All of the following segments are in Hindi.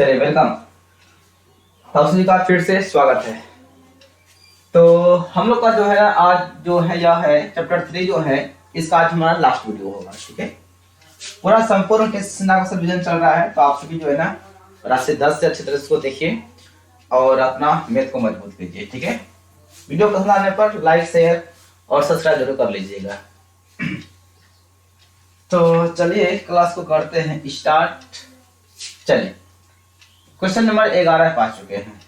चलिए वेलकम। आप सभी का फिर से स्वागत है। तो हम लोग का जो है आज जो है यह है चैप्टर 3 जो है इसका आज हमारा लास्ट वीडियो होगा। ठीक है, पूरा संपूर्ण टेस्ट रिवीजन चल रहा है, तो आप सभी जो है ना रात से 10 से अच्छी तरह इसको देखिए और अपना मैथ को मजबूत कीजिए। ठीक है, वीडियो पसंद आने पर लाइक शेयर और सब्सक्राइब जरूर कर लीजिएगा। तो चलिए क्लास को करते हैं स्टार्ट। चलिए क्वेश्चन नंबर 11 पा चुके हैं।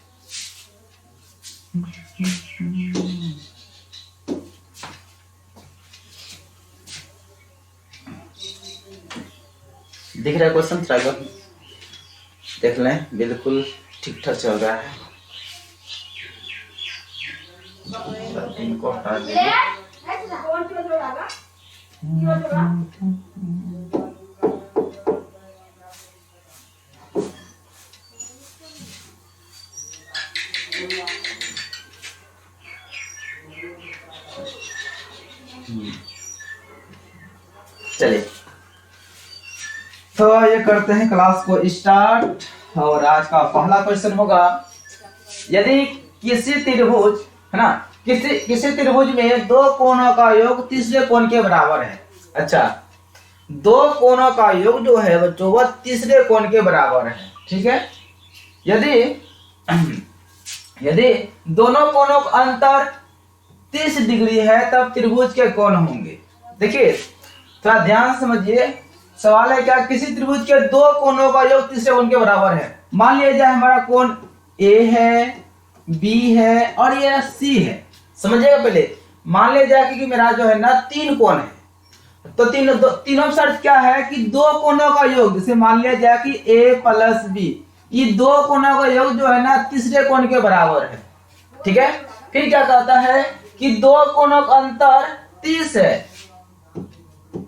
दिख रहा है क्वेश्चन? देख लें, बिल्कुल ठीक ठाक चल रहा है। इनको हटा दीजिए। चलिए तो ये करते हैं क्लास को स्टार्ट। और आज का पहला क्वेश्चन होगा, यदि किसी त्रिभुज है ना, किसी त्रिभुज में दो कोणों का योग तीसरे कोण के बराबर है। अच्छा, दो कोणों का योग जो है बच्चों वह तीसरे कोण के बराबर है। ठीक है, यदि दोनों कोणों का अंतर 30 डिग्री है तब त्रिभुज के कोण होंगे। देखिए थोड़ा ध्यान समझिए, सवाल है क्या, किसी त्रिभुज के दो कोणों का योग तीसरे कोण के बराबर है। मान लिया जाए हमारा कोण ए है, बी है और ये सी है। समझिएगा, पहले मान लिया जाए कि मेरा जो है ना 3 कोण है, तो तीनों शर्त क्या है कि दो कोणों का योग, जैसे मान लिया जाए कि ए प्लस बी, ये दो कोणों का योग जो है ना तीसरे कोण के बराबर है। ठीक है, फिर क्या कहता है कि दो कोणों का अंतर 30 है,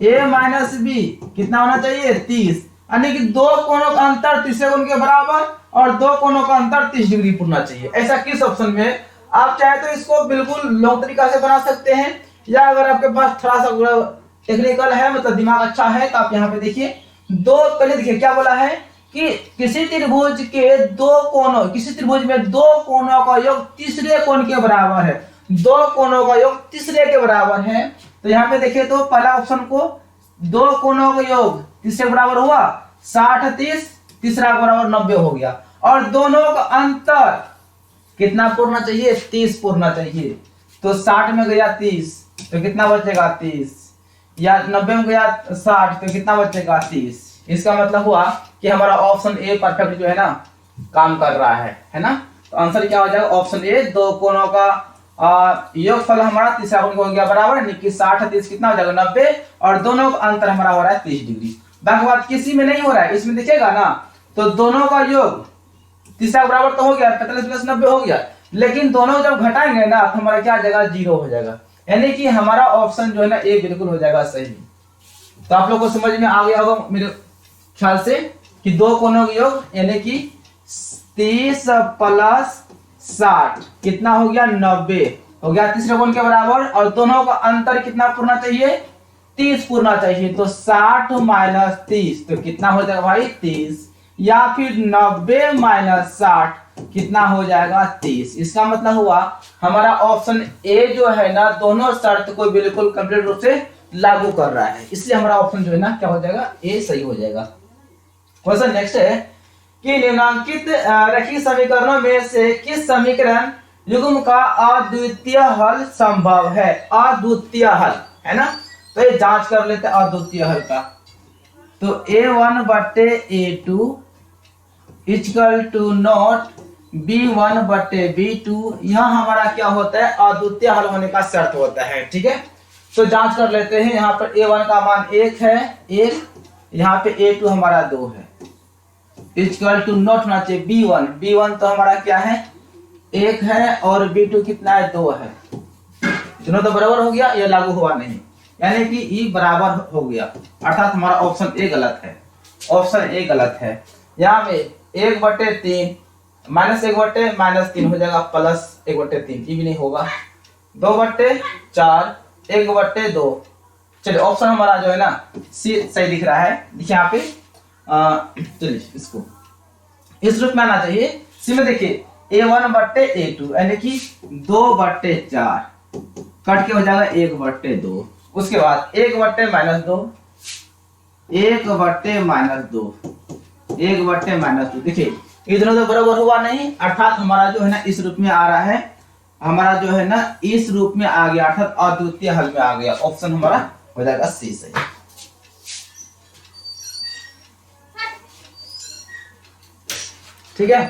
ए माइनस बी कितना होना चाहिए 30, यानी कि दो कोणों का अंतर तीसरे कोण के बराबर और दो कोणों का अंतर 30 डिग्री होना चाहिए। ऐसा किस ऑप्शन में? आप चाहे तो इसको बिल्कुल लॉन्ग तरीका से बना सकते हैं, या अगर आपके पास थोड़ा सा टेक्निकल है, मतलब दिमाग अच्छा है, तो आप यहाँ पे देखिए दो, पहले देखिए क्या बोला है कि किसी त्रिभुज में दो कोणों का योग तीसरे कोण के बराबर है। दो कोणों का योग तीसरे के बराबर है, तो यहाँ पे देखिए तो पहला ऑप्शन को दो कोणों का योग तीसरे बराबर हुआ 60 30, तीसरा बराबर 90 हो गया, और दोनों का अंतर कितना पूर्णा चाहिए 30 पूर्णा चाहिए। तो 60 में गया 30 तो कितना बचेगा 30, या 90 में गया 60 तो कितना बचेगा 30। इसका मतलब हुआ कि हमारा ऑप्शन ए परफेक्ट जो है ना काम कर रहा है ना। तो आंसर क्या हो जाएगा ऑप्शन ए, दो कोणों का योगफल हमारा तीसरा कोण हो गया बराबर, यानी कि 60 30 कितना हो जाएगा 90, और दोनों का अंतर हमारा हो रहा है 30 डिग्री। बाकी बात किसी में नहीं हो रहा है, इसमें देखिएगा ना, तो दोनों का योग तीसरा बराबर तो हो गया 45 प्लस 90 हो गया, लेकिन दोनों जब घटाएंगे ना तो हमारा क्या आ जाएगा 0 हो जाएगा, यानी कि हमारा ऑप्शन जो है ना ए बिल्कुल हो जाएगा सही। तो आप लोग को समझ में आ गया होगा मेरे ख्याल से कि दो कोणों का योग यानी कि 30 प्लस 60 कितना हो गया 90 हो गया तीसरे कोण के बराबर, और दोनों का अंतर कितना पूर्णा चाहिए 30 पूर्णा चाहिए। तो 60 माइनस 30 तो कितना हो जाएगा भाई 30, या फिर 90 माइनस 60 कितना हो जाएगा 30। इसका मतलब हुआ हमारा ऑप्शन ए जो है ना दोनों शर्त को बिल्कुल कंप्लीट रूप से लागू कर रहा है, इसलिए हमारा ऑप्शन जो है ना क्या हो जाएगा ए सही हो जाएगा। क्वेश्चन नेक्स्ट है कि निम्नलिखित रैखिक समीकरणों में से किस समीकरण युग्म का अद्वितीय हल संभव है? अद्वितीय हल है ना, तो ये जांच कर लेते हैं अद्वितीय हल का। तो a1 बटे a2 equal to not b1 बटे b2, यह हमारा क्या होता है अद्वितीय हल होने का शर्त होता है। ठीक है, तो जांच कर लेते हैं। यहाँ पर a1 का मान 1 है 1, यहाँ पे a2 हमारा 2 है, इक्वल टू नॉट होना चाहिए b1 तो हमारा क्या है 1 है, और b2 कितना है 2 है, दोनों तो बराबर हो गया, ये लागू हुआ नहीं, यानी कि ई बराबर हो गया, अर्थात हमारा ऑप्शन ए गलत है। ऑप्शन ए गलत है। यहाँ पे 1 बटे 3 माइनस 1 बटे माइनस 3 हो जाएगा प्लस 1 बटे 3, ये भी नहीं होगा। 2 बटे 4 1 बटे 2, चलिए ऑप्शन हमारा जो है ना सी सही दिख रहा है। देखिए यहाँ पे चलिए इसको इस रूप में आना चाहिए। सी में देखिए a1 बट्टे a2 यानी कि 2/4 कट के हो जाएगा 1/2। उसके बाद 1/-2, 1/-2, 1/-2। देखिए ये दोनों तो बराबर हुआ नहीं, अर्थात हमारा जो है ना इस रूप में आ रहा है, हमारा जो है ना इस रूप में आ गया, अर्थात अद्वितीय हल में आ गया। ऑप्शन हमारा हो जाएगा सी सही। ठीक है,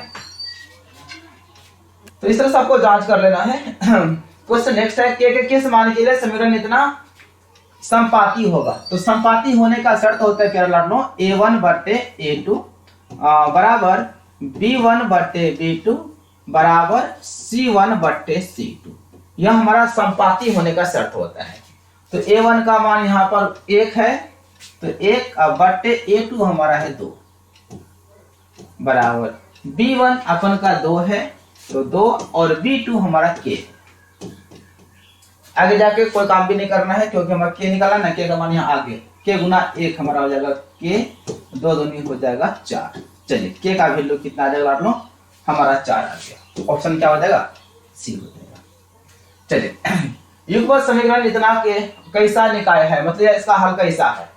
तो इस तरह से आपको जांच कर लेना है। क्वेश्चन नेक्स्ट है, के किस मान के लिए समीकरण इतना संपाती होगा। तो संपाती होने का शर्त होता है प्यारे लाडलो a1/a2 बराबर b1/b2 बराबर c1/c2। यह हमारा संपाती होने का शर्त होता है। तो a1 का मान यहाँ पर 1 है, तो 1/a2 हमारा है 2 बराबर b1 अपन का 2 है, तो 2 और b2 हमारा k। आगे जाके कोई काम भी नहीं करना है क्योंकि हमारा k निकाला ना, k का मान यहाँ आगे k गुना 1 हमारा हो जाएगा k, 2 दूनी हो जाएगा 4। चलिए k का वैल्यू कितना आ जाएगा आप लोग, हमारा 4 आ गया। ऑप्शन क्या हो जाएगा, सी हो जाएगा। चलिए युग्म समीकरण इतना के कैसा निकाय है, मतलब इसका हल कैसा है।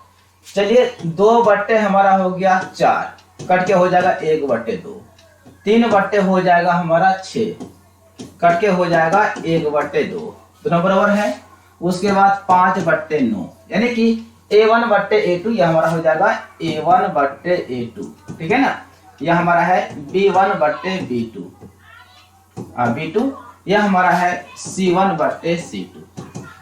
चलिए 2 हमारा हो गया 4 कट के हो जाएगा 1/2, 3 हो जाएगा हमारा 6 कट के हो जाएगा 1/2, दोनों बराबर है। उसके बाद 5/9 यानी कि a1/a2 यह हमारा हो जाएगा a1/a2। ठीक है ना, यह हमारा है b1/b2, b2 यह हमारा है c1/c2।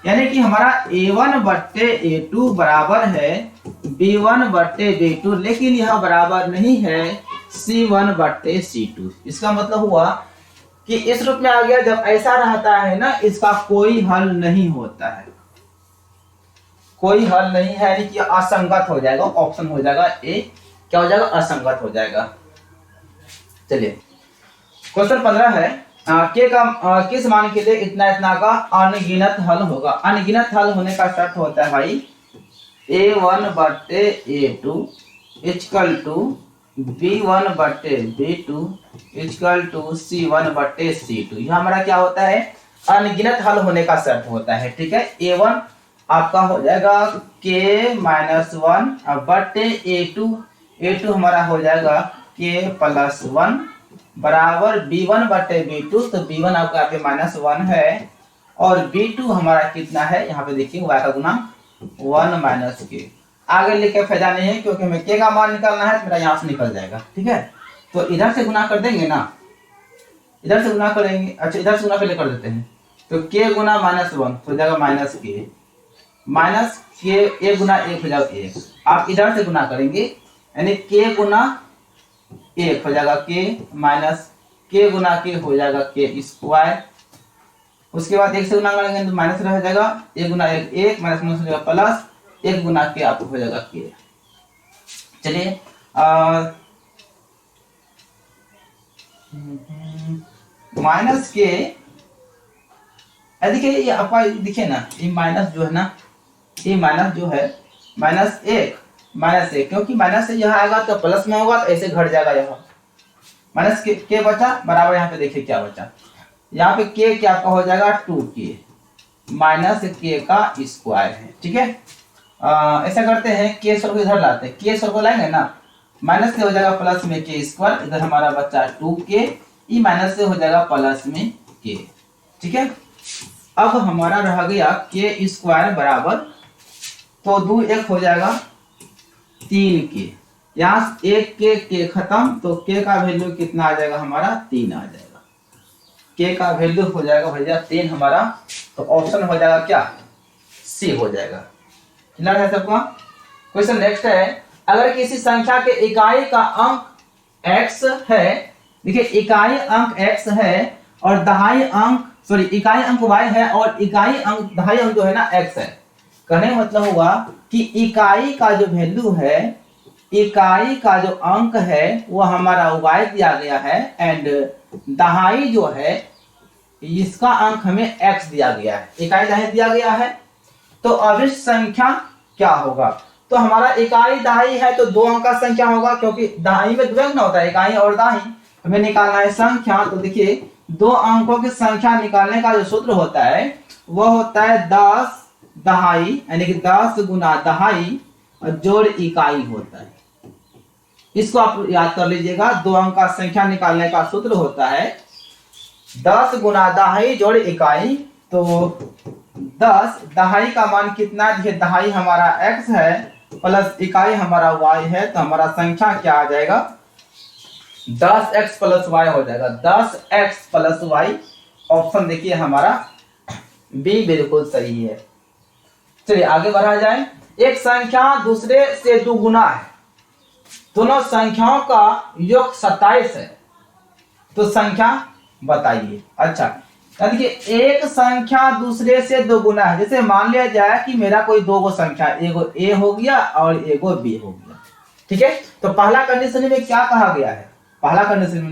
यानी कि हमारा a1/a2 बराबर है b1/b2, लेकिन यह बराबर नहीं है c1/c2। इसका मतलब हुआ कि इस रूप में आ गया। जब ऐसा रहता है ना, इसका कोई हल नहीं होता है, कोई हल नहीं है, यानी कि असंगत हो जाएगा। ऑप्शन हो जाएगा ए, क्या हो जाएगा, असंगत हो जाएगा। चलिए क्वेश्चन 15 है, के का किस मान के लिए इतना इतना का अनगिनत हल होगा। अनगिनत हल होने का शर्त होता है भाई a1/a2 equal to b1/b2 equal to c1/c2। यह हमारा क्या होता है, अनगिनत हल होने का शर्त होता है। ठीक है, a1 आपका हो जाएगा k-1/a2, a2 हमारा हो जाएगा k+1 बराबर b1/b2, तो b1 आपका यहाँ पे -1 है और b2 हमारा कितना है, यहाँ पे देखिए y का गुना 1 - k। आगे लिखे फायदा नहीं है क्योंकि हमें k का मान निकालना है, तो मेरा यहाँ से निकल जाएगा। ठीक है, तो इधर से गुना कर देंगे ना, इधर से गुना करेंगे। अच्छा इधर से गुना पहले कर देते हैं, तो k गुना -1 हो जाएगा -k, -k 1 गुना 1 हो जाएगा 1। आप इधर से गुना करेंगे यानी k गुना 1 हो जाएगा k, माइनस k गुना k हो जाएगा k²। उसके बाद 1 से गुना करेंगे तो माइनस रह जाएगा, 1 गुना 1 1, माइनस हो जाएगा प्लस, 1 गुना k आपको हो जाएगा k। चलिए माइनस के देखिए, ये आपका देखिए ना, ये माइनस जो है ना, ये माइनस जो है -1 क्योंकि माइनस से यह आएगा तो प्लस में होगा, तो ऐसे घट जाएगा। यहाँ माइनस के बचा बराबर, यहाँ पे देखिए क्या बचा, यहाँ पे k क्या आपका हो जाएगा 2k माइनस k का स्क्वायर है। ठीक है, ऐसा करते हैं k स्क्वायर को इधर लाते हैं, k स्क्वायर को लाएंगे ना, माइनस से हो जाएगा प्लस में k², इधर हमारा बचा 2k, ये माइनस से हो जाएगा प्लस में k। ठीक है, अब हमारा रह गया k² बराबर, तो 2 1 हो जाएगा 3k, यहाँ 1 k खत्म, तो k का वैल्यू कितना आ जाएगा हमारा 3 आ जाएगा। k का वैल्यू हो जाएगा भैया 3 हमारा, तो ऑप्शन हो जाएगा क्या, सी हो जाएगा। क्लियर है सबका। क्वेश्चन नेक्स्ट है, अगर किसी संख्या के इकाई का अंक x है, देखिए इकाई अंक x है और दहाई अंक इकाई अंक y है और इकाई अंक दहाई अंक जो है ना x है। कहने मतलब हुआ कि इकाई का जो वैल्यू है, इकाई का जो अंक है वो हमारा y दिया गया है, एंड दहाई जो है इसका अंक हमें x दिया गया है, इकाई दहाई दिया गया है। तो अभिष्ट संख्या क्या होगा, तो हमारा इकाई दहाई है तो 2 अंक का संख्या होगा, क्योंकि दहाई में 2 अंक ना होता है, इकाई और दहाई। हमें निकालना है संख्या, तो देखिए 2 अंकों की संख्या निकालने का जो सूत्र होता है वह होता है 10 दहाई, यानी कि 10 गुना दहाई और जोड़ इकाई होता है। इसको आप याद कर लीजिएगा। 2 अंक का संख्या निकालने का सूत्र होता है 10 गुना दहाई जोड़ इकाई। तो 10 दहाई का मान कितना, देखिए दहाई हमारा x है प्लस इकाई हमारा y है, तो हमारा संख्या क्या आ जाएगा 10x प्लस y हो जाएगा। 10x प्लस y, ऑप्शन देखिए हमारा बी बिल्कुल सही है। चलिए आगे बढ़ा जाए। एक संख्या दूसरे से दुगुना है, दोनों संख्याओं का योग 27 है, तो संख्या बताइए। अच्छा, देखिए एक संख्या दूसरे से दोगुना है। जैसे मान लिया जाए कि मेरा कोई 2 गो संख्या, एगो ए हो गया और एगो बी हो गया, ठीक है। तो पहला कंडीशन में क्या कहा गया है, पहला कंडीशन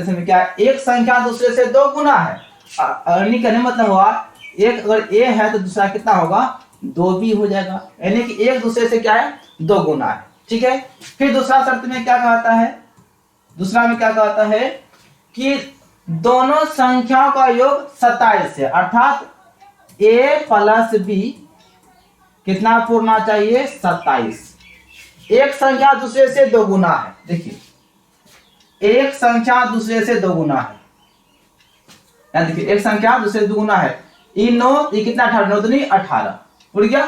में क्या है, एक संख्या दूसरे से 2 गुना है। अर्निंग करने मतलब हुआ एक अगर ए है तो दूसरा कितना होगा 2 बी हो जाएगा, यानी कि एक दूसरे से क्या है 2 गुना है, ठीक है। फिर दूसरा शर्त में क्या कहता है, दूसरा में क्या कहता है कि दोनों संख्याओं का योग 27 है, अर्थात a प्लस बी कितना पूर्णा चाहिए 27। एक संख्या दूसरे से 2 गुना है, देखिए एक संख्या दूसरे से 2 गुना है, देखिए एक संख्या दूसरे से 2 गुना है। ये कितना 18, 9 दूनी 18, उड़ गया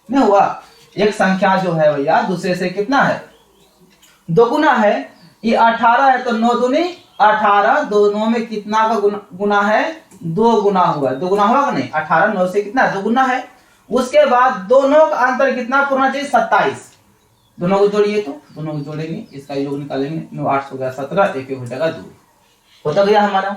नहीं हुआ। एक संख्या जो है भैया दूसरे से कितना है 2 गुना है, ये 18 है, तो 9 दूनी 18, दोनों में कितना का गुना है 2 गुना हुआ, 2 गुना हुआ कि नहीं, 18 9 से कितना 2 गुना है। उसके बाद दोनों का अंतर कितना पूर्णा चाहिए 27, दोनों को जोड़िए, तो दोनों को जोड़ेंगे, इसका योग निकालेंगे, 9 8 हो गया 17, 1 हो जाएगा 2, होता गया हमारा,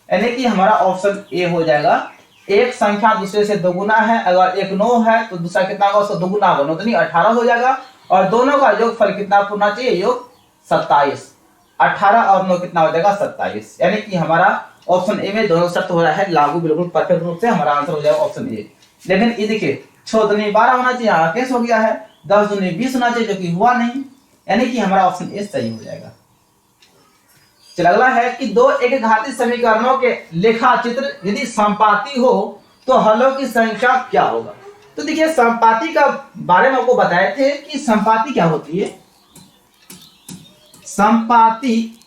यानी कि हमारा ऑप्शन ए हो जाएगा। एक संख्या दूसरे से 2 गुना है, अगर एक 9 है तो दूसरा कितना होगा उसका 2 गुना होगा, 9 दूनी 18 हो जाएगा, और दोनों का योगफल कितना पूर्णा चाहिए योग 27, 18 और 9 कितना हो जाएगा 27, यानी कि हमारा ऑप्शन ए में दोनों शर्त हो रहा है लागू, बिल्कुल परफेक्ट रूप से हमारा आंसर हो जाएगा ऑप्शन ए। लेकिन ये देखिए 6 दूनी 12 होना चाहिए, यहाँ केस हो गया है, 10 दूनी 20 होना चाहिए जो कि हुआ नहीं, यानी कि हमारा ऑप्शन ए सही हो जाएगा। चल अगला है कि 2 एक घातीय समीकरणों के लेखा चित्र यदि समपाती हो तो हलों की संख्या क्या होगा। तो देखिए समपाती का बारे में आपको बताए थे कि समपाती क्या होती है। समपाती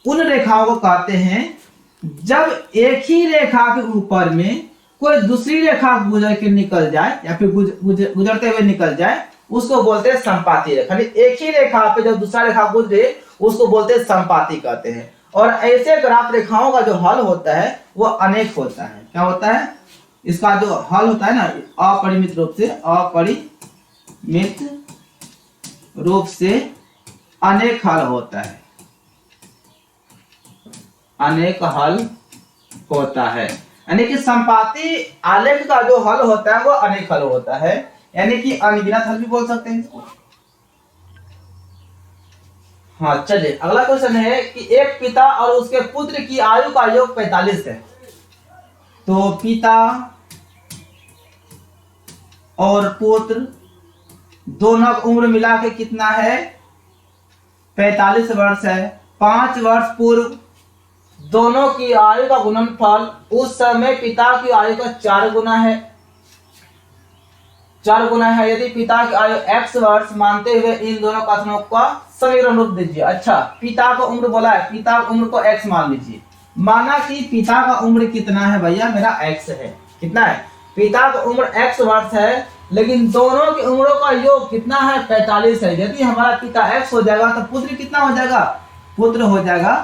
उन रेखाओं को कहते हैं जब एक ही रेखा के ऊपर में कोई दूसरी रेखा गुजर के निकल जाए या फिर गुजरते हुए निकल जाए, उसको बोलते हैं समपाती रेखा। एक ही रेखा पे जब दूसरा रेखा गुजरे उसको बोलते हैं समपाती कहते हैं। और ऐसे ग्राफ रेखाओं का जो हल होता है वो अनेक होता है। क्या होता है, इसका जो हल होता है ना अपरिमित रूप से अनेक हल होता है, अनेक हल होता है, यानी कि समपाती आलेख का जो हल होता है वो अनेक हल होता है, यानी कि अनगिनत हल भी बोल सकते हैं इसको। हाँ चलिए अगला क्वेश्चन है कि एक पिता और उसके पुत्र की आयु का योग 45 है। तो पिता और पुत्र दोनों की उम्र मिला के कितना है 45 वर्ष है। 5 वर्ष पूर्व दोनों की आयु का गुणनफल उस समय पिता की आयु का 4 गुना है, 4 गुना है। यदि पिता की आयु x वर्ष मानते हुए इन दोनों कथनों का समीकरण रूप दीजिए। अच्छा पिता का उम्र बोला है, पिता की उम्र को x मान लीजिए। माना कि पिता का उम्र कितना है भैया, मेरा x है, कितना है पिता का उम्र x वर्ष है, लेकिन दोनों की उम्रों का योग कितना है 45 है। यदि हमारा पिता x हो जाएगा तो पुत्र कितना हो जाएगा, पुत्र हो जाएगा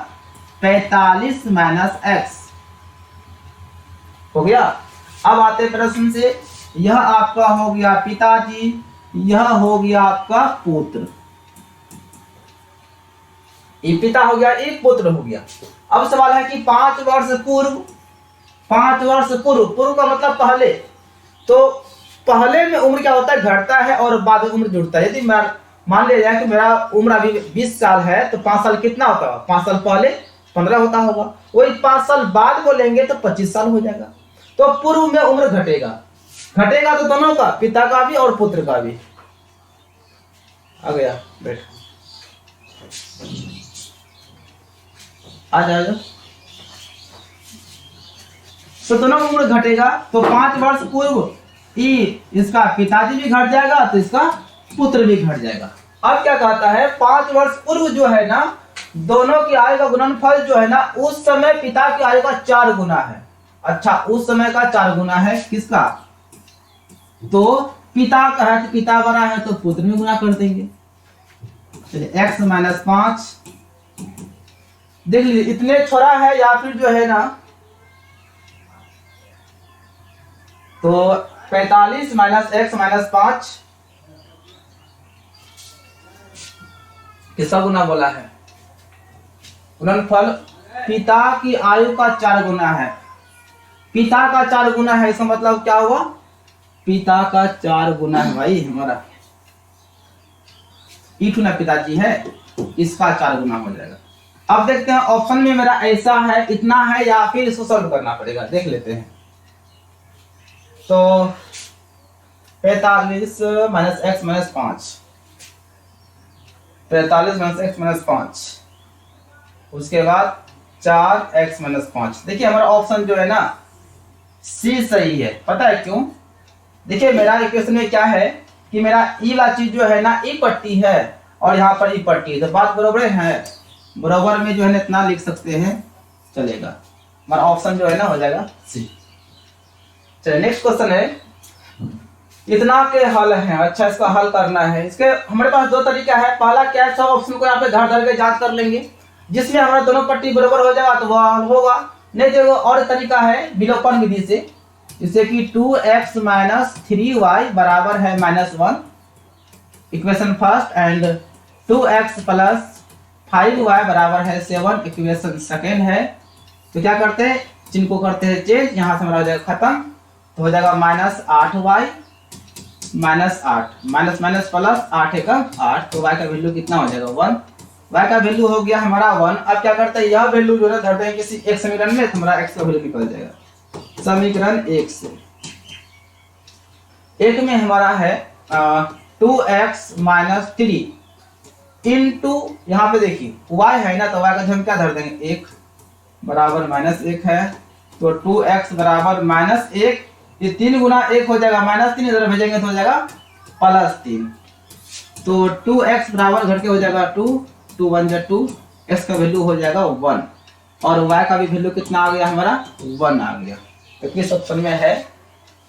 45 माइनस x हो गया। अब आते प्रश्न से, यह आपका हो गया पिताजी, यह हो गया आपका पुत्र, ये पिता हो गया एक पुत्र हो गया। अब सवाल है कि 5 वर्ष पूर्व, 5 वर्ष पूर्व, पूर्व का मतलब पहले, तो पहले में उम्र क्या होता है घटता है और बाद में उम्र जुड़ता है। यदि मान लिया जाए कि मेरा उम्र अभी 20 साल है तो 5 साल कितना होता है, 5 साल पहले 15 होता होगा, वही 5 साल बाद को लेंगे तो 25 साल हो जाएगा। तो पूर्व में उम्र घटेगा, घटेगा तो दोनों का, पिता का भी और पुत्र का भी। आ गया, बैठ आ जाओ। तो दोनों का उम्र घटेगा, तो 5 वर्ष पूर्व इसका पिताजी भी घट जाएगा तो इसका पुत्र भी घट जाएगा। अब क्या कहता है, 5 वर्ष पूर्व जो है ना, दोनों की आयु का गुणनफल जो है ना, उस समय पिता की आयु का 4 गुना है। अच्छा, उस समय का 4 गुना है किसका? तो पिता का है, तो पिता बड़ा है तो पुत्र में गुना कर देंगे। चलिए x - 5 देख लीजिए, इतने छोड़ा है या फिर जो है ना, तो 45 - x - 5 किसका गुना बोला है? गुणनफल पिता की आयु का 4 गुना है। पिता का 4 गुना है, इसका मतलब क्या हुआ? पिता का 4 गुना है भाई हमारा, ईटू ना पिताजी है, इसका 4 गुना हो जाएगा। अब देखते हैं ऑप्शन में मेरा ऐसा है, इतना है, या फिर इसको सॉल्व करना पड़ेगा, देख लेते हैं। तो 45 - x - 5, 45 - x - 5, उसके बाद 4x - 5। देखिए हमारा ऑप्शन जो है ना सी सही है। पता है क्यों? देखिए मेरा इक्वेशन में क्या है कि मेरा ई वाला चीज जो है ना, ई पट्टी है और यहाँ पर ई पट्टी है, तो बात बराबर है। बराबर में जो है ना इतना लिख सकते हैं, चलेगा। हमारा ऑप्शन जो है ना हो जाएगा सी। चलिए नेक्स्ट क्वेश्चन है, इतना के हल है। अच्छा, इसका हल करना है। इसके हमारे पास 2 तरीका है। पहला क्या है, सब ऑप्शन को यहाँ पे धर धर के याद कर लेंगे, जिसमें हमारा दोनों पट्टी बराबर हो जाएगा तो वह हल होगा। नहीं देखो, और तरीका है विलोपन विधि से, जैसे कि 2x - 3y बराबर है -1, equation first, and 2x + 5y बराबर है 7, इक्वेशन सेकेंड है। तो क्या करते हैं, जिनको करते हैं चेंज, यहाँ से हमारा हो जाएगा खत्म, तो हो जाएगा -8y -8 माइनस माइनस प्लस 8 × 8, तो y का वैल्यू कितना हो जाएगा 1। y का वैल्यू हो गया हमारा 1। अब क्या करते हैं, यह वैल्यू जो है धर देंगे किसी एक समीकरण में, तो हमारा x का वैल्यू निकल जाएगा। समीकरण 1 से, एक में हमारा है 2x - 3 इंटू, यहाँ पे देखिए y है ना, तो y का हम क्या धर देंगे 1 बराबर -1 है, तो 2x बराबर -1, ये 3 गुना 1 हो जाएगा -3, इधर भेजेंगे तो हो जाएगा +3, तो 2x बराबर घट के हो जाएगा 2, 2 1 जा 2, x का वैल्यू हो जाएगा 1, और y का भी वैल्यू कितना आ गया हमारा 1 आ गया। तो किस ऑप्शन में है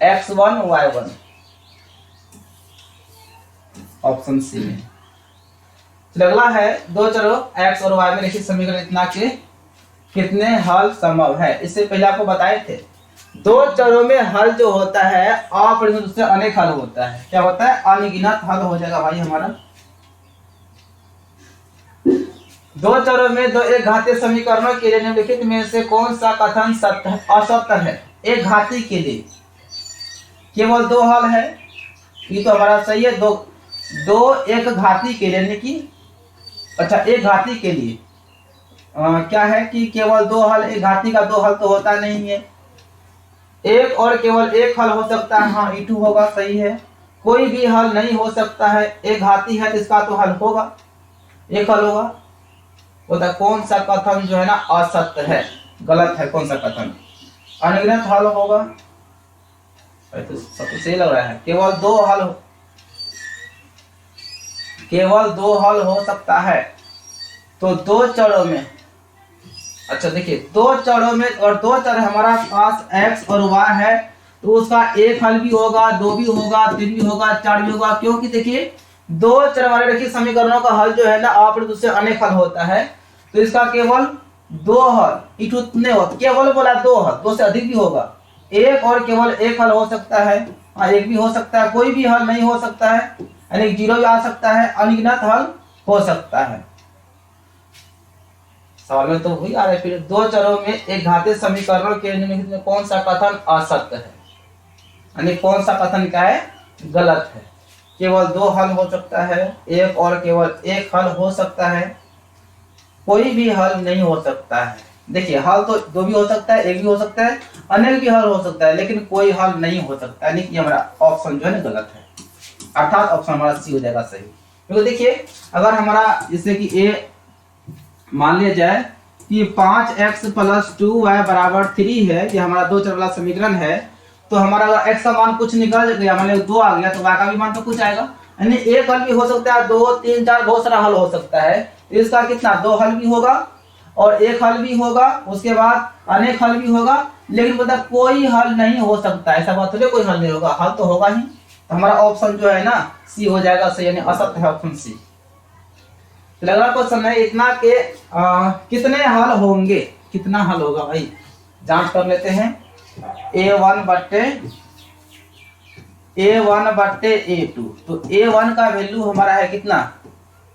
x1 y1, ऑप्शन सी में। तो अगला है 2 चरों x और y में निश्चित समीकरण इतना के कितने हल संभव है। इससे पहले आपको बताए थे 2 चरों में हल जो होता है अपरिमित उससे अनेक हल होता है। क्या होता है, अनगिनत हल हो जाएगा भाई हमारा। 2 चरों में 2 एक घातीय समीकरणों के लिए निम्नलिखित में से कौन सा कथन सत्य असत्य है। एक घाती के लिए केवल 2 हल है, ये तो हमारा सही है। दो एक घाती के लिए, यानी कि अच्छा एक घाती के लिए क्या है कि केवल 2 हल, एक घाती का 2 हल तो होता नहीं है, एक और केवल एक हल हो सकता है। हाँ E2 होगा, सही है। कोई भी हल नहीं हो सकता है, एक घाती है तो इसका तो हल होगा, एक हल होगा। तो कौन सा कथन जो है ना असत्य है, गलत है, कौन सा कथन, अनगिनत हल होगा। तो सब सही लग रहा है, केवल 2 हल हो सकता है। तो 2 चरों में, अच्छा देखिए 2 चरों में, और 2 चर हमारा पास x और y है, तो उसका एक हल भी होगा, 2 भी होगा, 3 भी होगा, 4 भी होगा, क्योंकि देखिए 2 चर वाले रखिए समीकरणों का हल जो है ना अपरिमित उससे अनेक हल होता है। तो इसका केवल 2 हल, इतने हो, केवल बोला 2 हल, 2 से अधिक भी होगा, एक और केवल एक हल हो सकता है। हाँ एक भी हो सकता है, कोई भी हल नहीं हो सकता है, यानी 0 भी आ सकता है, अनगिनत हल हो सकता है। सवाल में तो वही आ रहा है। फिर 2 चरों में एक घातीय समीकरणों के निम्नलिखित में कौन सा कथन असत्य है, यानी कौन सा कथन क्या है, गलत है। केवल 2 हल हो सकता है, एक और केवल एक हल हो सकता है, कोई भी हल नहीं हो सकता है, देखिए हल तो दो भी हो सकता है, एक भी हो सकता है, अनेक भी हल हो सकता है, लेकिन कोई हल नहीं हो सकता, यानी कि हमारा ऑप्शन जो है ना गलत है, अर्थात ऑप्शन हमारा सी हो जाएगा सही। क्योंकि देखिए अगर हमारा जैसे कि ए मान लिया जाए कि 5x + 2y = 3 है, ये हमारा दो चर वाला समीकरण है, तो हमारा अगर x का मान कुछ निकल गया, मान लो 2 आ गया, तो y का भी मान तो कुछ आएगा, यानी एक हल भी हो सकता है, 2 3 4 बहुत सारा हल हो सकता है। इसका कितना, 2 हल भी होगा और एक हल भी होगा, उसके बाद अनेक हल भी होगा, लेकिन मतलब कोई हल नहीं हो सकता, ऐसा बात थोड़ी कोई हल नहीं होगा, हल तो होगा ही। तो हमारा ऑप्शन जो है ना सी हो जाएगा सही, यानी असत्य है ऑप्शन सी। अगला क्वेश्चन है इतना के कितने हल होंगे, कितना हल होगा भाई, जांच कर लेते हैं। a1 बट्टे a2, तो a1 का वैल्यू हमारा है कितना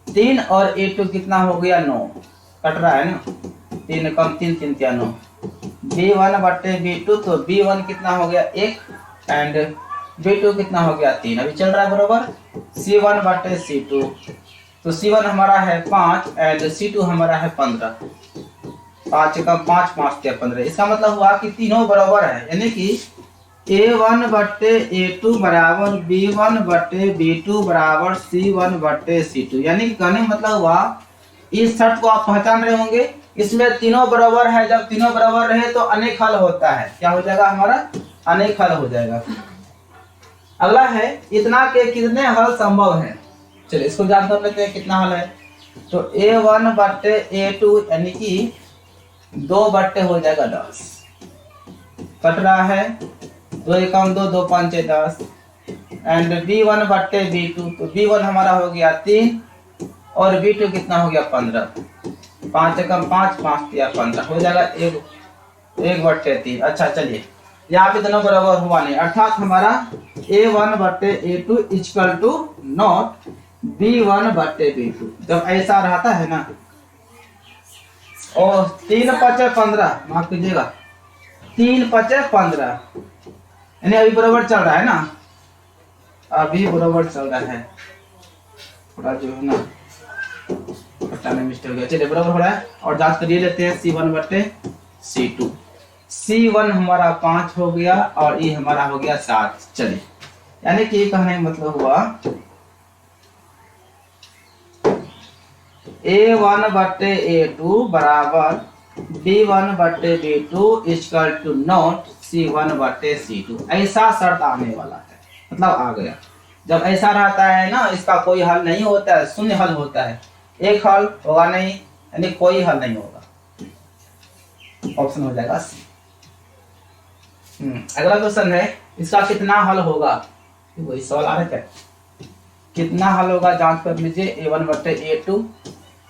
3 और a2 कितना हो गया 9, कट रहा है ना, 3 कम 3 3 3 9। b1 बट्टे b2, तो b1 कितना हो गया 1 एंड b2 कितना हो गया 3, अभी चल रहा है बरोबर। c1 बट्टे c2, तो c1 हमारा है 5 एंड c2 हमारा है 15, 5 कम 5 5 क्या 15, इसका मतलब हुआ कि तीनों बराबर है, यानी कि a1 बट्टे a2 बराबर b1 बट्टे b2 बराबर c1 बट्टे c2, यानी कि कहने का मतलब हुआ इस शर्त को आप पहचान रहे होंगे, इसमें तीनों बराबर है, जब तीनों बराबर रहे तो अनेक हल होता है, क्या हो जाएगा हमारा अनेक हल हो जाएगा। अगला है इतना के कितने हल संभव है, चलिए इसको जान कर लेते हैं कितना हल है। तो a1 बट्टे a2 यानी कि 2 बट्टे हो जाएगा 10, कट रहा है, 2 एकम 2 2 5 10 एंड b1 बट्टे b2, तो b1 हमारा हो गया 3 और b2 कितना हो गया 15, 5 एकम 5 5 या 15 हो जाएगा 1 बट्टे 3। अच्छा चलिए यहाँ पे दोनों बराबर हुआ नहीं, अर्थात हमारा a1 बट्टे a2 = नॉट b1 बट्टे b2, जब ऐसा रहता है ना, और 3 5 15, माफ कीजिएगा 3 5 15, यानी अभी बराबर चल रहा है ना, अभी बराबर चल रहा है, थोड़ा जो है ना पटाने मिस्टेक हो गया, चलिए बराबर हो रहा है। और जांच करिए लेते हैं c1 बट्टे c2, c1 हमारा 5 हो गया और ये हमारा हो गया 7, चलिए यानी कि कहने का मतलब हुआ a1 बट्टे a2 बराबर b1 बट्टे b2 = नॉट c1 बट्टे c2, ऐसा शर्त आने वाला है, मतलब आ गया। जब ऐसा रहता है ना, इसका कोई हल नहीं होता है, शून्य हल होता है, एक हल होगा नहीं, यानी कोई हल नहीं होगा, ऑप्शन हो जाएगा सी। अगला क्वेश्चन है इसका कितना हल होगा, वही सवाल आ रहा है क्या, कितना हल होगा जांच कर लीजिए। a1 बट्टे a2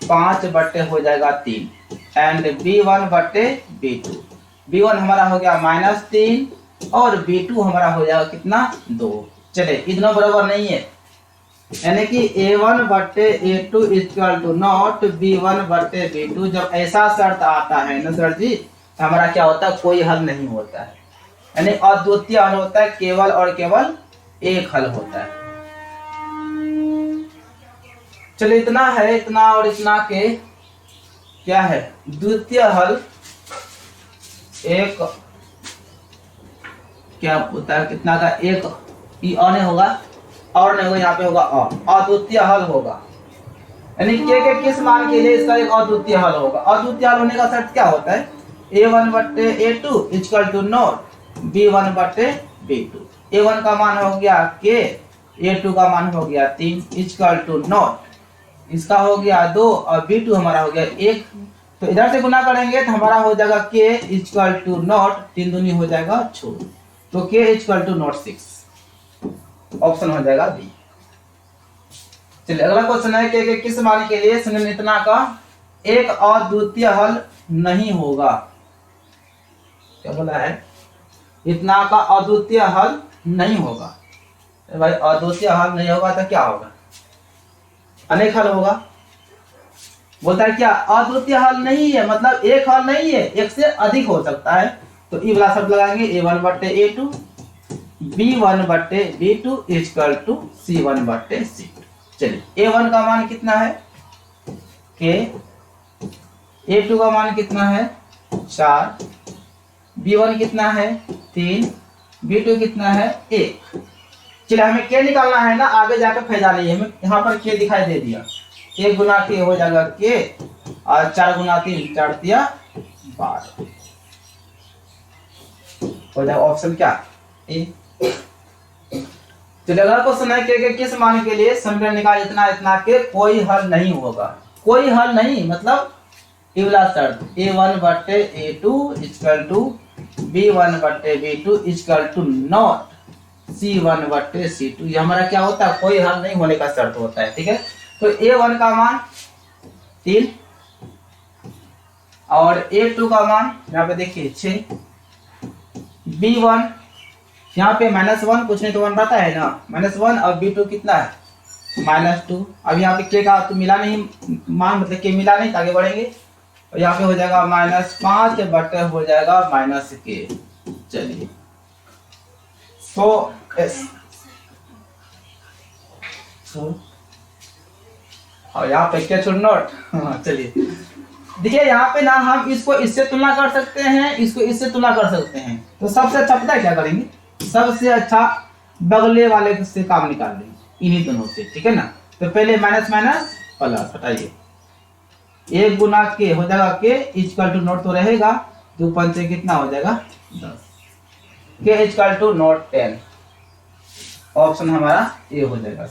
5 बट्टे हो जाएगा 3 एंड b1 बट्टे b2, b1 हमारा हो गया -3 और b2 हमारा हो जाएगा कितना 2, चले इतना बराबर नहीं है, यानी कि a1 बट्टे a2 = नॉट b1 बट्टे b2, जब ऐसा शर्त आता है ना सर जी, हमारा क्या होता है कोई हल नहीं होता है, यानी अद्वितीय हल होता है, केवल और केवल एक हल होता है। चलिए इतना है, इतना और इतना के क्या है द्वितीय हल, एक क्या होता है कितना का एक ई नहीं होगा और नहीं होगा, यहाँ पे होगा अद्वितीय हल होगा, यानी के किस मान के लिए इसका एक अद्वितीय हल होगा। अद्वितीय हल होने का शर्त क्या होता है, a1 बट्टे a2 = नॉट b1 बट्टे b2, a1 का मान हो गया k, a2 का मान हो गया 3 = नॉट, इसका हो गया 2 और b2 हमारा हो गया 1, तो इधर से गुना करेंगे तो हमारा हो जाएगा k = नॉट, 3 दूनी हो जाएगा 6, तो k = नॉट 6, ऑप्शन हो जाएगा बी। चलिए अगला क्वेश्चन है कि किस मान के लिए संगन इतना का एक अद्वितीय हल नहीं होगा, क्या बोला है इतना का अद्वितीय हल नहीं होगा, भाई अद्वितीय हल नहीं होगा तो क्या होगा अनेक हल होगा, बोलता है क्या अद्वितीय हल नहीं है, मतलब एक हल नहीं है, एक से अधिक हो सकता है, तो ई वाला शब्द लगाएंगे a1 बट्टे a2 b1 बट्टे b2 = c1 बट्टे c2। चलिए a1 का मान कितना है k, a2 का मान कितना है 4, B1 कितना है 3, B2 कितना है 1। चलिए हमें के निकालना है ना, आगे जाकर फायदा नहीं है, हमें यहाँ पर के दिखाई दे दिया। 1 गुना के हो जाएगा के, और 4 गुना 3 4 दिया 12, हो जाएगा ऑप्शन क्या ए। चलिए अगला क्वेश्चन है के किस मान के लिए समीकरण निकाल इतना इतना के कोई हल नहीं होगा। कोई हल नहीं मतलब ये वाला शर्त a1 बटे a2 इक्वल टू b1 बटे b2 equal to not c1 बटे c2, ये हमारा क्या होता है, कोई हल नहीं होने का शर्त होता है। ठीक है, तो a1 का मान 3 और a2 का मान यहाँ पे देखिए 6, b1 यहाँ पे -1 कुछ नहीं तो 1 रहता है ना, -1 और b2 कितना है -2। अब यहाँ पे के का तो मिला नहीं मान, मतलब के मिला नहीं, आगे बढ़ेंगे और यहाँ पे हो जाएगा -5 बटे हो जाएगा -k। चलिए और यहाँ पे क्या छोड़ नोट। चलिए देखिए यहाँ पे ना हम इसको इससे तुलना कर सकते हैं, इसको इससे तुलना कर सकते हैं। तो सबसे अच्छा पता है क्या करेंगे, सबसे अच्छा बगले वाले से काम निकाल लेंगे, इन्हीं दोनों से। ठीक है ना, तो पहले माइनस माइनस प्लस हटाइए, 1 गुना के हो जाएगा के इक्वल टू नोट तो रहेगा, 2 पंचे कितना हो जाएगा 10, के इक्वल टू नोट 10, ऑप्शन हमारा ए हो जाएगा।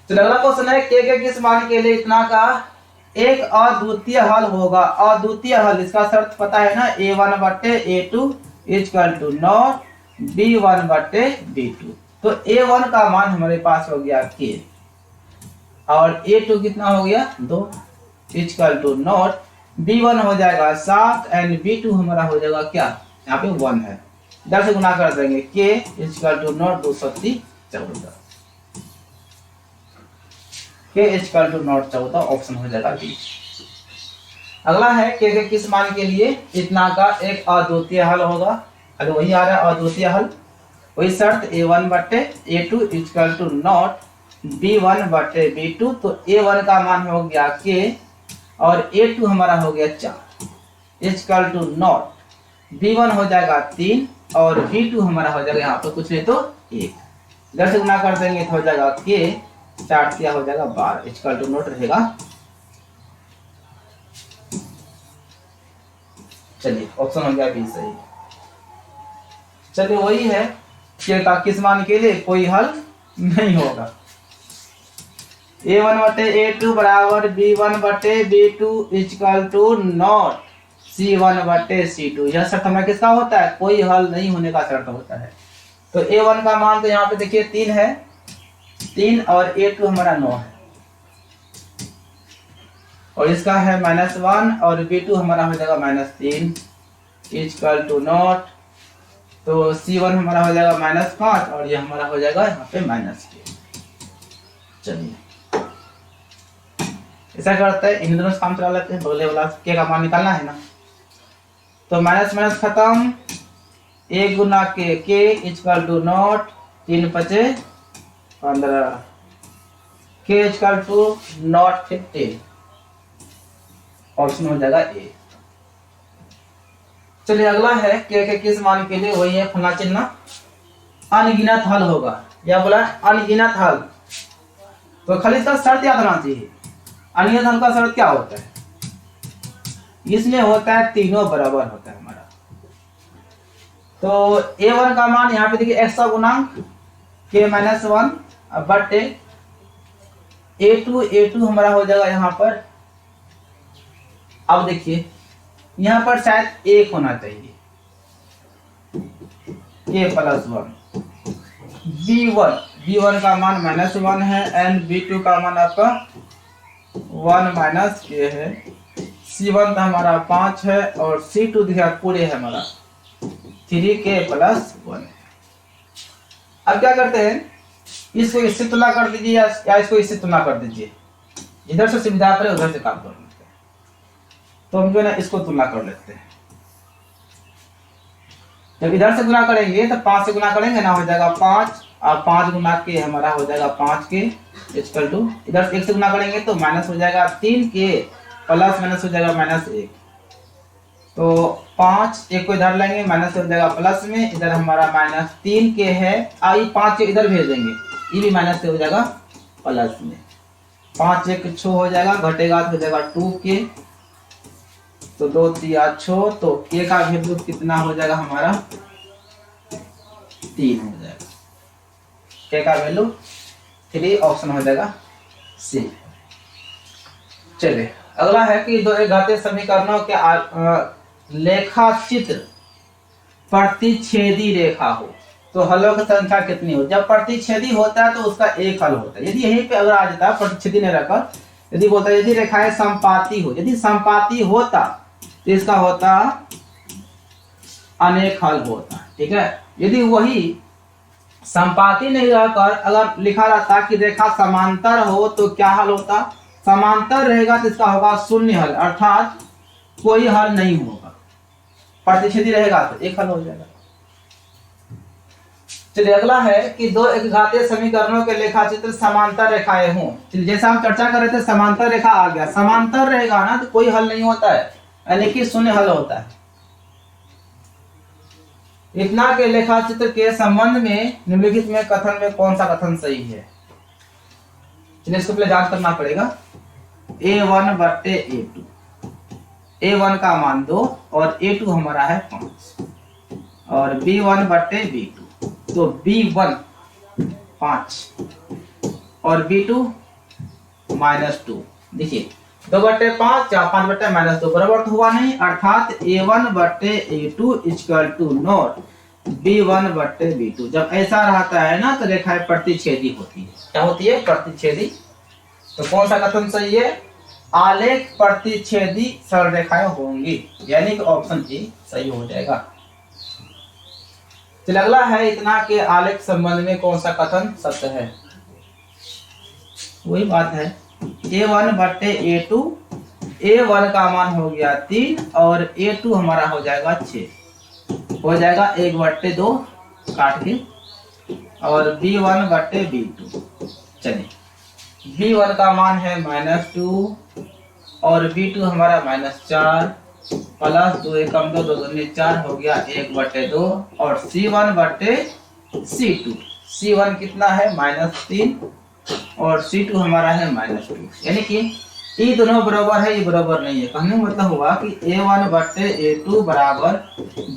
तो अगला क्वेश्चन है के किस मान के लिए इतना का एक अद्वितीय हल होगा। अद्वितीय हल इसका शर्त पता है ना, a1 बटे a2 equal to not b1 बटे b2। तो a1 का मान हमारे पास हो गया k और a2 कितना हो गया 2 इक्वल टू नॉट b1 हो जाएगा 7 एंड b2 हमारा हो जाएगा क्या, यहाँ पे 1 है, 10 से गुना कर देंगे, k इक्वल टू नॉट 214, के इक्वल टू नॉट 14, ऑप्शन हो जाएगा बी। अगला है के किस मान के लिए इतना का एक अद्वितीय हल होगा। अगर वही आ रहा है अद्वितीय हल, वही शर्त a1 बटे a2 equal to not b1 बटे b2। तो a1 का मान हो गया k और a2 हमारा हो गया 4 इक्वल टू नॉट b1 हो जाएगा 3 और b2 हमारा हो जाएगा यहाँ पर कुछ नहीं तो 1, 10 से गुना कर देंगे तो हो जाएगा k, 4 दिया हो जाएगा 12 इक्वल टू नोट रहेगा। चलिए ऑप्शन हो गया बी सही। चलिए वही है के का किस मान के लिए कोई हल नहीं होगा। a1 बटे a2 बराबर b1 बटे b2 equal to not c1 बटे c2, यह शर्त हमारा किसका होता है, कोई हल नहीं होने का शर्त होता है। तो a1 का मान तो यहाँ पे देखिए 3 है, 3 और a2 हमारा 9 है और इसका है -1 और b2 हमारा हो जाएगा -3 इक्वल टू नॉट, तो c1 हमारा हो जाएगा -5 और ये हमारा हो जाएगा यहाँ पे -k। चलिए ऐसा करते हैं, इन दोनों से काम चला लेते हैं, बगले वाला के का मान निकालना है ना। तो माइनस माइनस खत्म, 1 गुना के इक्वल टू नॉट 3 पचे 15, के इक्वल टू नॉट 50, ऑप्शन हो जाएगा ए। चलिए अगला है के किस मान के लिए, वही है फला चिन्ह, अनगिनत हल होगा। या बोला अनगिनत हल, तो खाली इसका शर्त याद होना चाहिए। अनगिनत हल का शर्त क्या होता है, इसमें होता है तीनों बराबर होता है हमारा। तो a1 का मान यहाँ पे देखिए 100 गुणांक k -1 बटे a2 हमारा हो जाएगा यहाँ पर। अब देखिए यहाँ पर शायद 1 होना चाहिए, k +1, b1 का मान -1 है एंड b2 का मान आपका 1 - k है, c1 का हमारा 5 है और c2 दिखा पूरे है हमारा 3k + 1। अब क्या करते हैं, इसको इससे तुलना कर दीजिए या इसको इससे तुलना कर दीजिए, इधर से सुविधा पर उधर से काम कर लेते हैं। तो हम जो है ना इसको तुलना कर लेते हैं। जब इधर से गुना करेंगे तो 5 से गुना करेंगे ना, हो जाएगा 5 और 5 गुना के हमारा हो जाएगा 5k इक्वल टू, इधर 1 से गुना करेंगे तो माइनस हो जाएगा 3k प्लस माइनस हो जाएगा -1, तो 5 एक को इधर लेंगे, माइनस हो जाएगा प्लस में, इधर हमारा -3 के है, आई 5 के इधर भेज देंगे, ये भी माइनस से हो जाएगा प्लस में। 5 एक 6 हो जाएगा, घटेगा तो हो जाएगा 2 के, तो 2 3 6, तो के का वैल्यू कितना हो जाएगा हमारा 3 हो जाएगा, के का वैल्यू 3, ऑप्शन हो जाएगा सी। चलिए अगला है कि दो एक घातीय समीकरणों के लेखा चित्र प्रतिच्छेदी रेखा हो तो हलों की संख्या कितनी हो। जब प्रतिच्छेदी होता है तो उसका एक हल होता है। यदि यहीं पे अगर आ जाता है प्रतिच्छेदी नहीं रखकर, यदि बोलता है यदि रेखाएं संपाती हो, यदि संपाती होता तो इसका होता अनेक हल होता, ठीक है। यदि वही संपाती नहीं रहकर अगर लिखा रहता कि रेखा समांतर हो तो क्या हल होता, समांतर रहेगा तो इसका होगा शून्य हल, अर्थात कोई हल नहीं होगा। प्रतिच्छेदी रहेगा तो एक हल हो जाएगा। चलिए अगला है कि दो एक घातीय समीकरणों के लेखा चित्र समांतर रेखाएं हों। चलिए जैसा हम चर्चा कर रहे थे समांतर रेखा आ गया, समांतर रहेगा ना तो कोई हल नहीं होता है, यानी कि शून्य हल होता है। इतना के लेखा चित्र के संबंध में निम्नलिखित में कथन में कौन सा कथन सही है। चलिए इसको पहले जांच करना पड़ेगा। a1 बट्टे a2, a1 का मान 2 और a2 हमारा है 5, और b1 बट्टे b2, तो b1 5 और b2 -2। देखिए 2/5 या 5/-2 बराबर तो हुआ नहीं, अर्थात a1 बट्टे a2 equal to not b1 बट्टे b2। जब ऐसा रहता है ना तो रेखाएं प्रतिच्छेदी होती है। क्या होती है? प्रतिच्छेदी। तो कौन सा कथन सही है? आलेख प्रतिच्छेदी सरल रेखाएं होंगी, यानी कि ऑप्शन ए सही हो जाएगा। चलिए अगला है इतना के आलेख संबंध में कौन सा कथन सत्य है। वही बात है a1 बट्टे a2, a1 का मान हो गया 3 और a2 हमारा हो जाएगा 6, हो जाएगा 1/2 काट के, और b1 बट्टे b2। चलिए b1 का मान है -2 और b2 हमारा -4, प्लस 2 एकम 2, 2 दूनी 4 हो गया 1/2, और c1 बट्टे c2, c1 कितना है -3 और c2 हमारा है -2, यानी कि ये दोनों बराबर है, ये बराबर नहीं है। कहने का मतलब हुआ कि a1 बट्टे a2 बराबर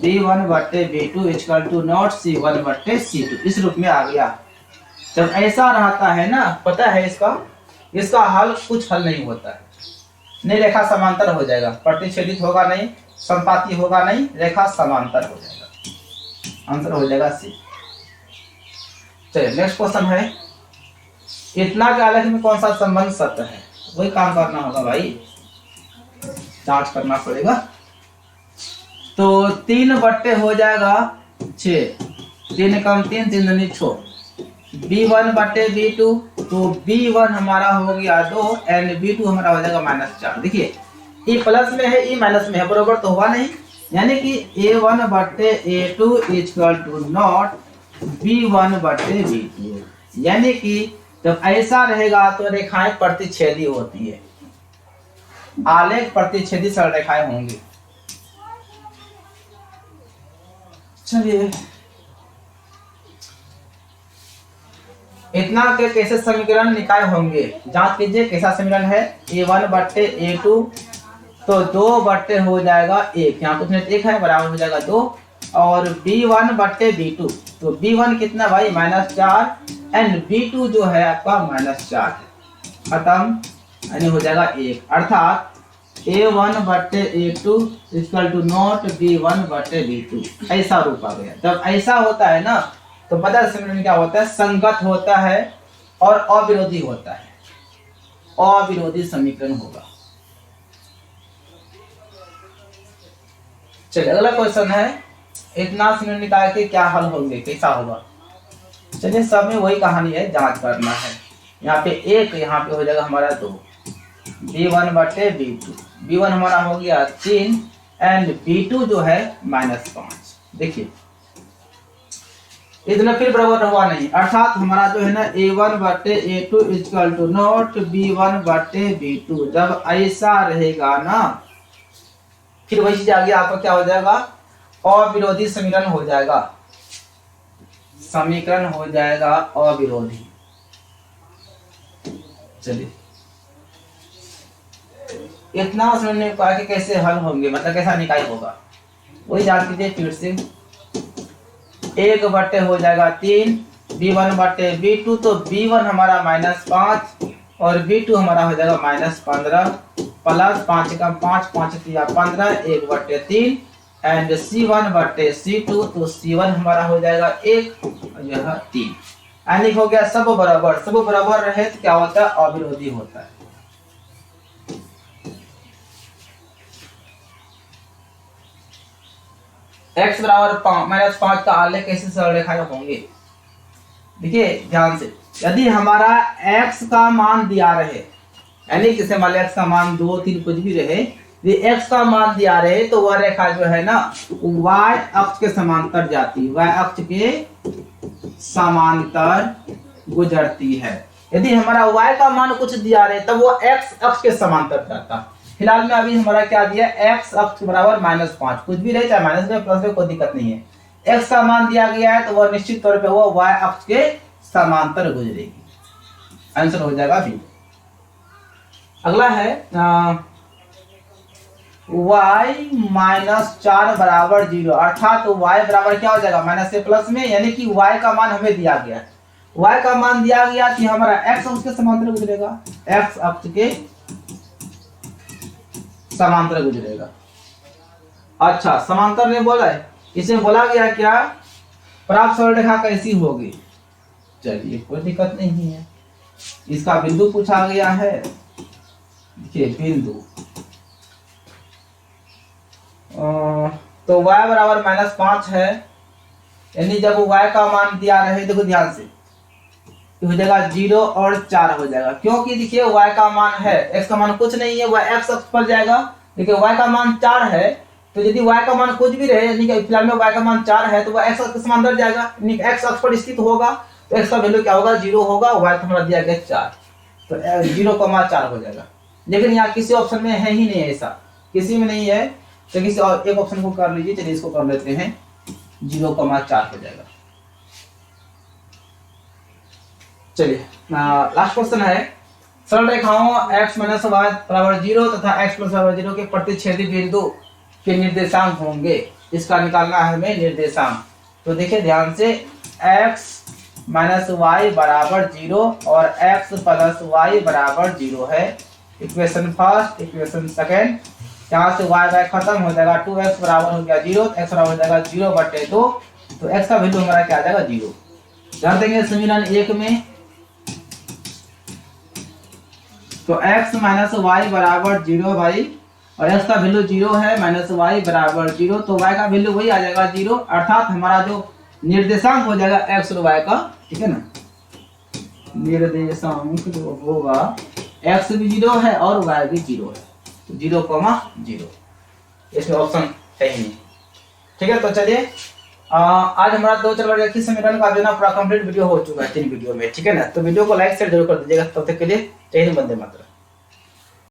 b1 बट्टे b2 equal to not c1 बट्टे c2, इस रूप में आ गया। जब ऐसा रहता है ना, पता है इसका हल कुछ हल नहीं होता है, नहीं रेखा समांतर हो जाएगा, प्रतिच्छेदित होगा नहीं, संपाती होगा नहीं, रेखा समांतर हो जाएगा, आंसर हो जाएगा सी। चलिए नेक्स्ट क्वेश्चन है इतना के आलेख में कौन सा संबंध सत्य है। वही काम करना होगा भाई, जांच करना पड़ेगा। तो 3 बट्टे हो जाएगा 6, 3 कम 3, 3 दूनी 6, b1 बट्टे b2, तो b1 हमारा हो गया 2 एंड b2 हमारा हो जाएगा -4। देखिए e प्लस में है, e माइनस में है, बराबर तो हुआ नहीं, यानी कि a1 बट्टे a2 equal to not b1 बट्टे b2, यानी कि जब ऐसा रहेगा तो रेखाएं प्रतिच्छेदी होती है, आलेख प्रतिच्छेदी सरल रेखाएं होंगी। चलिए इतना के कैसे समीकरण निकाय होंगे, जांच कीजिए कैसा समीकरण है। a1 बट्टे a2, तो 2 बट्टे हो जाएगा 1, यहाँ कुछ नहीं 1 है, बराबर हो जाएगा 2, और b1 बट्टे b2, तो b1 कितना भाई -4 एंड b2 जो है आपका -4 है, खत्म, यानी हो जाएगा 1, अर्थात a1 बट्टे a2 equal to not b1 बट्टे b2, ऐसा रूप आ गया। जब ऐसा होता है ना तो पता है समीकरण क्या होता है, संगत होता है और अविरोधी होता है, अविरोधी समीकरण होगा। चलिए अगला क्वेश्चन है इतना समीकरण निकाल के क्या हल होंगे, कैसा होगा। चलिए सब में वही कहानी है, जांच करना है। यहाँ पे 1, यहाँ पे हो जाएगा हमारा 2, b1 बट्टे b2, b1 हमारा हो गया 3 एंड b2 जो है -5। देखिए इतना फिर बराबर हुआ नहीं, अर्थात हमारा जो है ना a1 बट्टे a2 equal to not b1 बट्टे b2। जब ऐसा रहेगा ना फिर वही चीज आगे आपका क्या हो जाएगा, अविरोधी समीकरण हो जाएगा, समीकरण हो जाएगा अविरोधी। चलिए इतना समझ में पाया कि कैसे हल होंगे, मतलब कैसा निकाय होगा, वही जान लीजिए फिर से। 1 हो जाएगा 3 b1/b2, तो b1 हमारा -5 और b2 हमारा हो जाएगा -15 प्लस 5 का 5 5 3 15 1/3 एंड c1/c2, तो c1 हमारा हो जाएगा 1 और यह 3। यानी हो गया सब बराबर, सब बराबर रहे तो क्या होता है, अविरोधी होता है। x बराबर -5 का आलेख कैसे सरल रेखाएं होंगे, देखिए ध्यान से। यदि हमारा x का मान दिया रहे, यानी जैसे मान लिया x का मान 2 3 कुछ भी रहे, यदि x का मान दिया रहे तो वह रेखा जो है ना y अक्ष के समांतर जाती है, y अक्ष के समांतर गुजरती है। यदि हमारा y का मान कुछ दिया रहे तब वो x अक्ष के समांतर जाता। फिलहाल में अभी हमारा क्या दिया, x अक्ष बराबर -5, कुछ भी रहे चाहे माइनस में प्लस में कोई दिक्कत नहीं है। x का मान दिया गया है तो वह निश्चित तौर पे वो y अक्ष के समांतर गुजरेगी। आंसर हो जाएगा बी। अगला है y-4 बराबर 0, अर्थात y बराबर क्या हो जाएगा माइनस से प्लस में, यानी कि y का मान हमें दिया गया है। y का मान दिया गया कि हमारा x अक्ष के समांतर गुजरेगा, x अक्ष के समांतर गुजरेगा। अच्छा समांतर ने बोला है, इसमें बोला गया क्या, प्राप्त सरल रेखा कैसी होगी। चलिए कोई दिक्कत नहीं है, इसका बिंदु पूछा गया है। देखिए बिंदु तो y बराबर -5 है, यानी जब y का मान दिया रहे, देखो ध्यान से, हो जाएगा 0 और 4 हो जाएगा, क्योंकि देखिए y का मान है, x का मान कुछ नहीं है, y x अक्ष पर जाएगा। देखिए y का मान 4 है, तो यदि y का मान कुछ भी रहे, यानी कि फिलहाल में y का मान 4 है, तो वह x अक्ष के समांतर जाएगा, यानी x अक्ष पर स्थित होगा, तो x का वैल्यू क्या होगा 0 होगा, y का हमारा दिया गया 4, तो 0,4 हो जाएगा। लेकिन यहाँ किसी ऑप्शन में है ही नहीं, ऐसा किसी में नहीं है, तो किसी और एक ऑप्शन को कर लीजिए। चलिए इसको कर लेते हैं, 0,4 हो जाएगा। चलिए लास्ट क्वेश्चन है, सरल रेखाओं x - y बराबर 0 तथा x + बराबर 0 के प्रतिच्छेदी बिंदु के निर्देशांक होंगे, इसका निकालना है हमें निर्देशांक। तो देखिए ध्यान से, x - y बराबर 0 और x + y बराबर 0 है, इक्वेशन फर्स्ट, इक्वेशन सेकेंड। यहाँ से y खत्म हो जाएगा, 2x बराबर हो गया 0, x बराबर हो जाएगा 0/2, तो x का वैल्यू हमारा क्या आ जाएगा 0। ध्यान देंगे समीकरण 1 में, तो x - y बराबर 0 भाई, और x का वैल्यू 0 है, -y बराबर 0, तो y का वैल्यू वही आ जाएगा 0, अर्थात हमारा जो निर्देशांक हो जाएगा x और y का, ठीक है ना, निर्देशांक जो होगा x भी 0 है और y भी 0 है, तो 0,0, इसमें ऑप्शन है ही नहीं। ठीक है, तो चलिए आज हमारा 2 चरघातांकी समीकरण का पूरा कंप्लीट वीडियो हो चुका है 3 वीडियो में, ठीक है ना। तो वीडियो को लाइक शेयर जरूर कर दीजिएगा। तब तक के लिए जय हिंद, वंदे मातरम।